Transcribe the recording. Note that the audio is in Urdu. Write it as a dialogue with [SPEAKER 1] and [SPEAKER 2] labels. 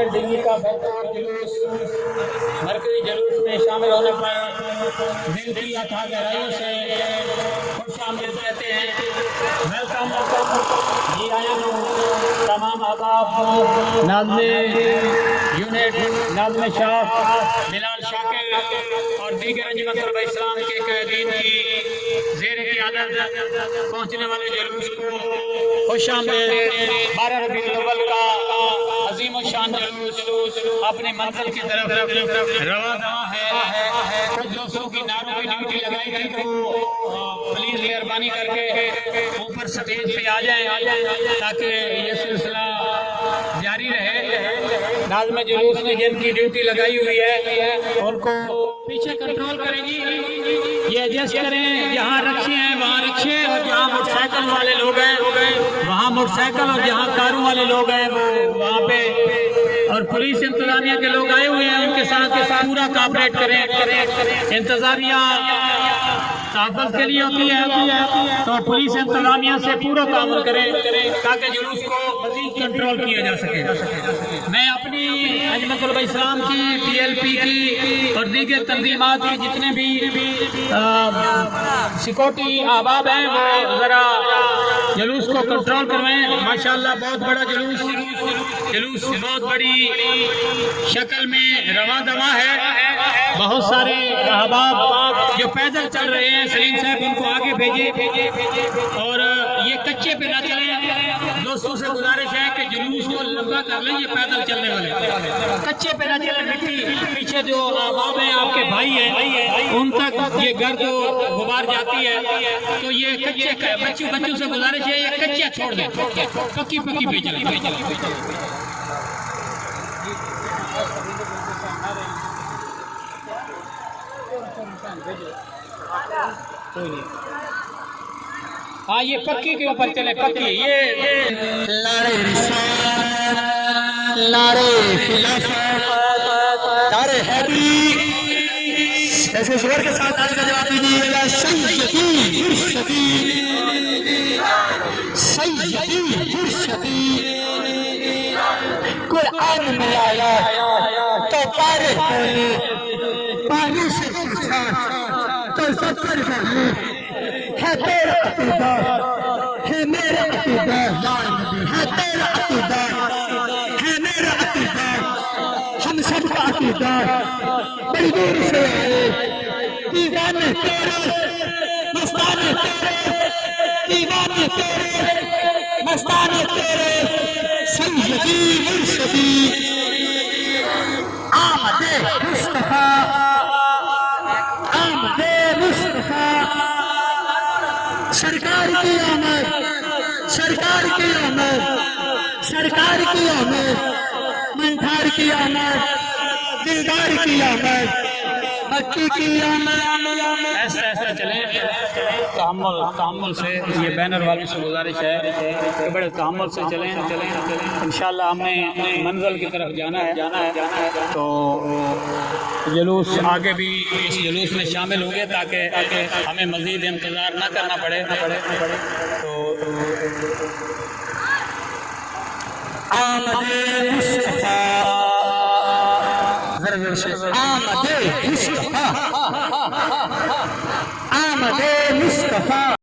[SPEAKER 1] حیدر ڈگری کا بہتر جلوس مرکزی جلوس میں شامل ہونے پر دل کی اتھا گہرائیوں سے خوش آمدید کہتے ہیں. ویلکم جی آیا تمام احباب ناظم یونٹ ناظم شاہ بلال شاکر اور دیگر انجمن طلبہ اسلام کے قائدین کی زیر قیادت پہنچنے والے جلوس کو خوش آمدید. 12 ربیع الاول کا عظیم الشان جلوس اپنے منزل کی طرف رواں دواں ہے. کچھ دوستوں کی نعروں کی ڈیوٹی لگائی تھی تو پلیز مہربانی کر کے اوپر سٹیج پہ آ جائیں تاکہ یہ سلسلہ جاری رہے. ناظم جلوس نے جن کی ڈیوٹی لگائی ہوئی ہے ان کو پیچھے کنٹرول کریں گی. یہ ایڈجسٹ کریں, جہاں رکشے ہیں وہاں رکشے, اور جہاں موٹر سائیکل والے لوگ ہیں وہاں موٹر سائیکل, اور جہاں کاروں والے لوگ ہیں وہ وہاں پہ, اور پولیس انتظامیہ کے لوگ آئے ہوئے ہیں ان کے ساتھ پورا کوآپریٹ کریں. انتظامیہ تحفظ کے لیے ہوتی ہے تو پولیس انتظامیہ سے پورا تعاون کریں تاکہ جلوس کو مزید کنٹرول کیا جا سکے. میں اپنی انجمن طلبہ اسلام کی PLP کی اور دیگر تنظیمات کی جتنے بھی سیکورٹی احباب ہیں وہ ذرا جلوس کو کنٹرول کروائیں. ماشاءاللہ بہت بڑا جلوس بہت بڑی شکل میں رواں دواں ہے. بہت سارے احباب جو پیدل چل رہے ہیں, سلیم صاحب ان کو آگے بھیجیں, اور یہ کچے پہ نہ چلیں. دوستوں سے گزارش ہے کہ جلوس کو لمبا کر لیں, یہ پیدل چلنے والے کچے پہ نہ چلیں. مٹی پیچھے جو احباب ہیں آپ کے بھائی ہیں ان تک یہ گرد و غبار جاتی ہے, تو یہ کچے بچوں سے گزارش ہے یہ کچے چھوڑ دیں, پکی پہ چلیں. ہاں یہ پکی کے اوپر چلے, پکی. یہ
[SPEAKER 2] نعرے رسالت, نعرے خلافت, نعرے حیدری, ایسے زور کے ساتھ آج کا جواب دیجیے. سیدی مرشدی, سیدی مرشدی, قرآن میں آیا تو پارے پڑھے, پانی سے پوچھا تو سفر بھرے. ہے تیرا عقیدہ, ہے میرا عقیدہ, ہے تیرا عقیدہ, ہے میرا عقیدہ, ہم سب کا عقیدہ. بڑی دور سے آئے دیوانے تیرے, مستانے تیرے, دیوانے تیرے, مستانے تیرے. سیدی مرشدی آمد مصطفیٰ, آمد مصطفیٰ, سرکار کی آمد, سرکار کی آمد, سرکار کی آمد, مندار کی آمد, دلدار کی آمد, مکی کی آمد.
[SPEAKER 1] ایسا چلیں تحمل سے. یہ بینر والوں سے گزارش ہے کہ بڑے تحمل سے چلیں. انشاءاللہ ہم نے منزل کی طرف جانا ہے تو جلوس آگے بھی اس جلوس میں شامل ہوں گے تاکہ ہمیں مزید انتظار نہ کرنا پڑے. تو
[SPEAKER 2] آمد مصطفیٰ, آمد مصطفیٰ, آمد مصطفیٰ.